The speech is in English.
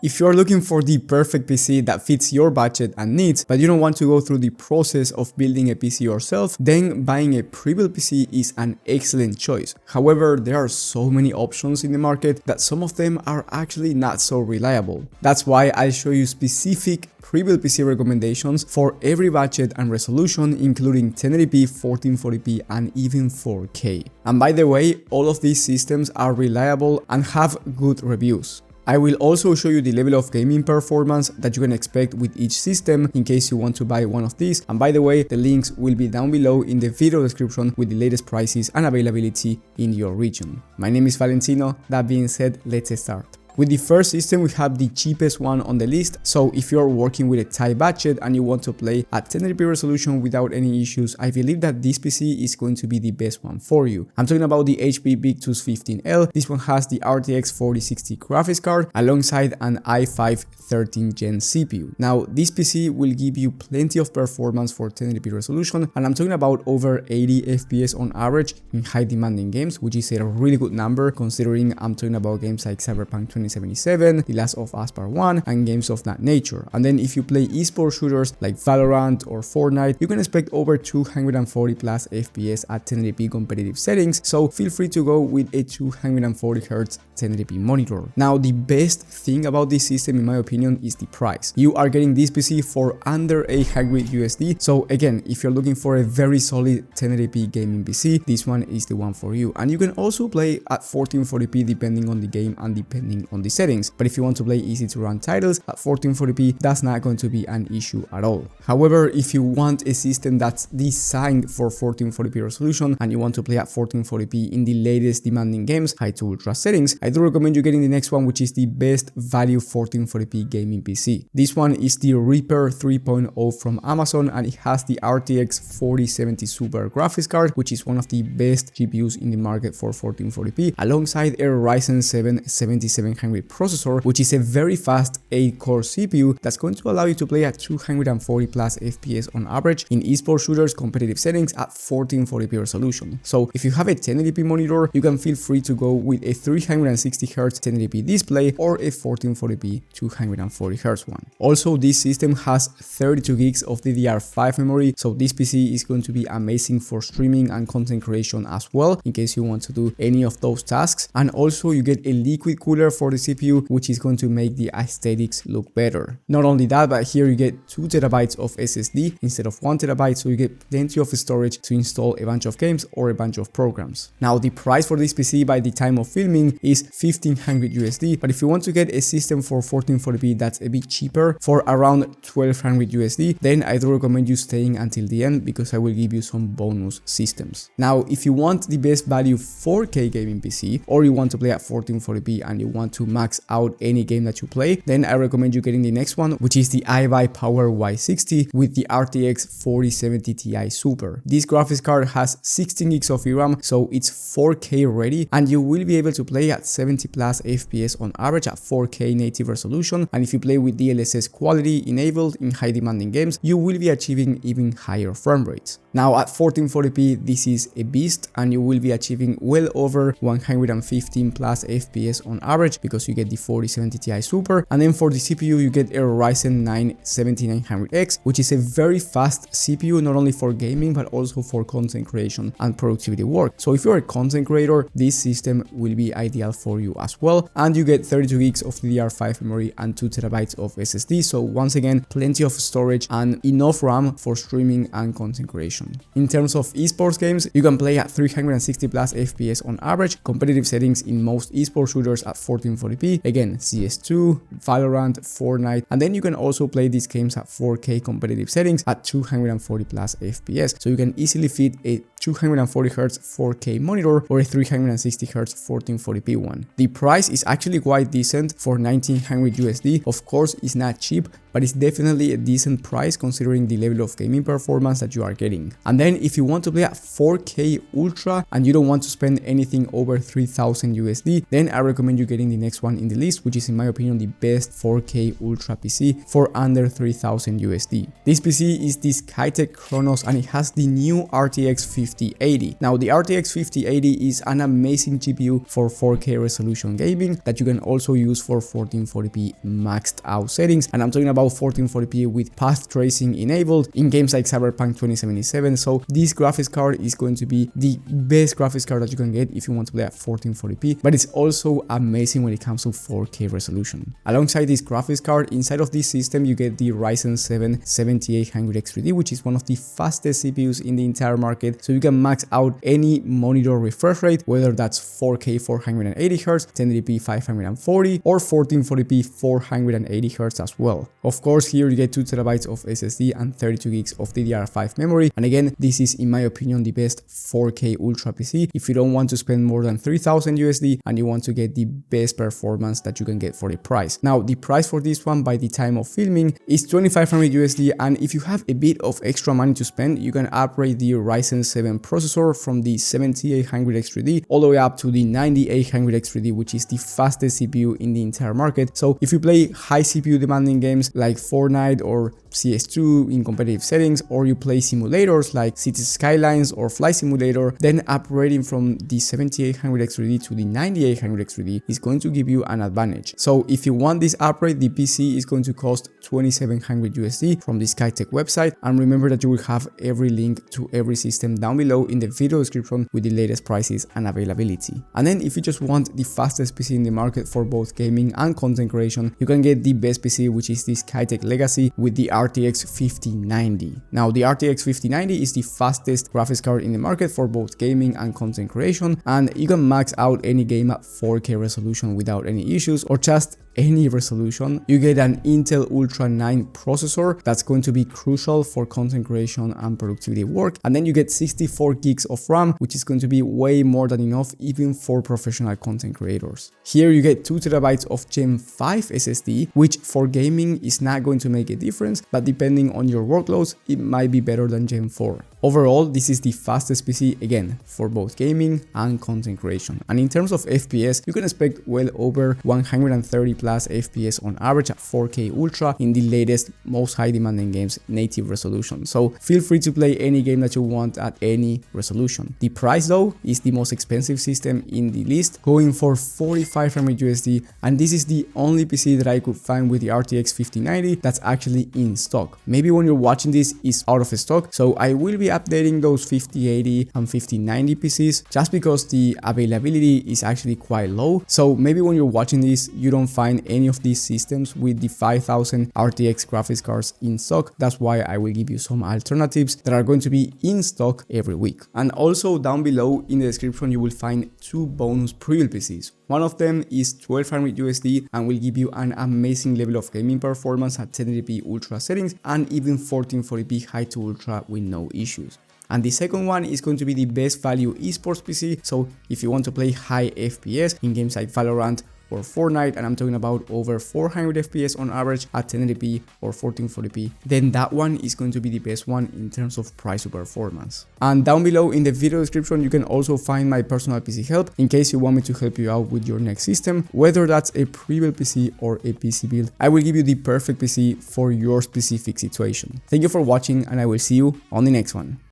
If you're looking for the perfect PC that fits your budget and needs, but you don't want to go through the process of building a PC yourself, then buying a pre-built PC is an excellent choice. However, there are so many options in the market that some of them are actually not so reliable. That's why I'll show you specific pre-built PC recommendations for every budget and resolution, including 1080p, 1440p, and even 4K. And by the way, all of these systems are reliable and have good reviews. I will also show you the level of gaming performance that you can expect with each system in case you want to buy one of these. And by the way, the links will be down below in the video description with the latest prices and availability in your region. My name is Valentino. That being said, let's start. With the first system, we have the cheapest one on the list, so if you're working with a tight budget and you want to play at 1080p resolution without any issues, I believe that this PC is going to be the best one for you. I'm talking about the HP Victus 15L. This one has the RTX 4060 graphics card alongside an i5 13th gen CPU. Now, this PC will give you plenty of performance for 1080p resolution, and I'm talking about over 80 FPS on average in high demanding games, which is a really good number considering I'm talking about games like Cyberpunk 2077, The Last of Us Part 1, and games of that nature. And then if you play esports shooters like Valorant or Fortnite, you can expect over 240 plus FPS at 1080p competitive settings, so feel free to go with a 240Hz 1080p monitor. Now, the best thing about this system, in my opinion, is the price. You are getting this PC for under $800 so again, if you're looking for a very solid 1080p gaming PC, this one is the one for you. And you can also play at 1440p depending on the game and depending on the settings, but if you want to play easy to run titles at 1440p, that's not going to be an issue at all. However, if you want a system that's designed for 1440p resolution and you want to play at 1440p in the latest demanding games, high to ultra settings, I do recommend you getting the next one, which is the best value 1440p gaming PC. This one is the Reaper 3.0 from Amazon, and it has the RTX 4070 Super graphics card, which is one of the best GPUs in the market for 1440p, alongside a Ryzen 7 7700 processor, which is a very fast 8-core CPU that's going to allow you to play at 240 plus FPS on average in esports shooters competitive settings at 1440p resolution. So if you have a 1080p monitor, you can feel free to go with a 360Hz 1080p display or a 1440p 240Hz one. Also, this system has 32 gigs of DDR5 memory, so this PC is going to be amazing for streaming and content creation as well, in case you want to do any of those tasks. And also, you get a liquid cooler for the CPU, which is going to make the aesthetics look better. Not only that, but here you get 2 TB of SSD instead of 1 TB, so you get plenty of storage to install a bunch of games or a bunch of programs. Now, the price for this PC by the time of filming is $1,500, but if you want to get a system for 1440p that's a bit cheaper for around $1,200, then I do recommend you staying until the end because I will give you some bonus systems. Now, if you want the best value 4K gaming PC, or you want to play at 1440p and you want to max out any game that you play, then I recommend you getting the next one, which is the iBuy Power Y60 with the RTX 4070 Ti Super. This graphics card has 16 gigs of VRAM, so it's 4K ready, and you will be able to play at 70 plus FPS on average at 4K native resolution. And if you play with DLSS quality enabled in high demanding games, you will be achieving even higher frame rates. Now, at 1440p, this is a beast, and you will be achieving well over 115 plus FPS on average because you get the 4070 Ti Super. And then for the CPU, you get a Ryzen 9 7900X, which is a very fast CPU, not only for gaming but also for content creation and productivity work. So if you're a content creator, this system will be ideal for you as well. And you get 32 gigs of DDR5 memory and 2 TB of SSD. So once again, plenty of storage and enough RAM for streaming and content creation. In terms of esports games, you can play at 360 plus FPS on average, competitive settings in most esports shooters at 1440p, again CS2, Valorant, Fortnite, and then you can also play these games at 4K competitive settings at 240 plus FPS, so you can easily fit a 240Hz 4K monitor or a 360Hz 1440p one. The price is actually quite decent for $1,900. Of course, it's not cheap, but it's definitely a decent price considering the level of gaming performance that you are getting. And then if you want to play at 4K Ultra and you don't want to spend anything over $3,000, then I recommend you getting the next one in the list, which is in my opinion the best 4K Ultra PC for under $3,000. This PC is the Skytech Chronos, and it has the new RTX 5080. Now the RTX 5080 is an amazing GPU for 4K resolution gaming that you can also use for 1440p maxed out settings, and I'm talking about 1440p with path tracing enabled in games like Cyberpunk 2077. So this graphics card is going to be the best graphics card that you can get if you want to play at 1440p, but it's also amazing when it comes to 4K resolution. Alongside this graphics card, inside of this system you get the Ryzen 7 7800X3D, which is one of the fastest CPUs in the entire market, so you can max out any monitor refresh rate, whether that's 4K 480Hz, 1080p 540, or 1440p 480Hz as well. Of course, here you get 2TB of SSD and 32GB of DDR5 memory, and again, this is in my opinion the best 4K Ultra PC if you don't want to spend more than 3000 USD and you want to get the best performance that you can get for the price. Now the price for this one by the time of filming is 2500 USD, and if you have a bit of extra money to spend, you can upgrade the Ryzen 7 processor from the 7800X3D all the way up to the 9800X3D, which is the fastest CPU in the entire market. So if you play high CPU demanding games like Fortnite or CS2 in competitive settings, or you play simulators like Cities Skylines or Flight Simulator, then upgrading from the 7800X3D to the 9800X3D is going to give you an advantage. So if you want this upgrade, the PC is going to cost 2700 USD from the Skytech website, and remember that you will have every link to every system down below in the video description with the latest prices and availability. And then if you just want the fastest PC in the market for both gaming and content creation, you can get the best PC, which is the Skytech Legacy with the RTX 5090. Now the RTX 5090 is the fastest graphics card in the market for both gaming and content creation, and you can max out any game at 4K resolution without any issues, or just any resolution. You get an Intel Ultra 9 processor that's going to be crucial for content creation and productivity work, and then you get 64 gigs of RAM, which is going to be way more than enough even for professional content creators. Here you get 2TB of Gen 5 SSD, which for gaming is not going to make a difference, but depending on your workloads, it might be better than Gen 4. Overall, this is the fastest PC, again, for both gaming and content creation. And in terms of FPS, you can expect well over 130 plus FPS on average at 4K Ultra in the latest, most high demanding games native resolution. So feel free to play any game that you want at any resolution. The price though is the most expensive system in the list, going for 4500 USD, and this is the only PC that I could find with the RTX 5090 that's actually in stock. Maybe when you're watching this is out of stock, so I will be updating those 5080 and 5090 PCs just because the availability is actually quite low. So maybe when you're watching this you don't find any of these systems with the 5000 RTX graphics cards in stock. That's why I will give you some alternatives that are going to be in stock every week. And also down below in the description you will find two bonus pre-built PCs. One of them is 1200 USD and will give you an amazing level of gaming performance at 1080p ultra settings and even 1440p high to ultra with no issues. And the second one is going to be the best value esports PC. So if you want to play high FPS in games like Valorant or Fortnite, and I'm talking about over 400 FPS on average at 1080p or 1440p, then that one is going to be the best one in terms of price to performance. And down below in the video description you can also find my personal PC help in case you want me to help you out with your next system, whether that's a pre-built PC or a PC build. I will give you the perfect PC for your specific situation. Thank you for watching, and I will see you on the next one.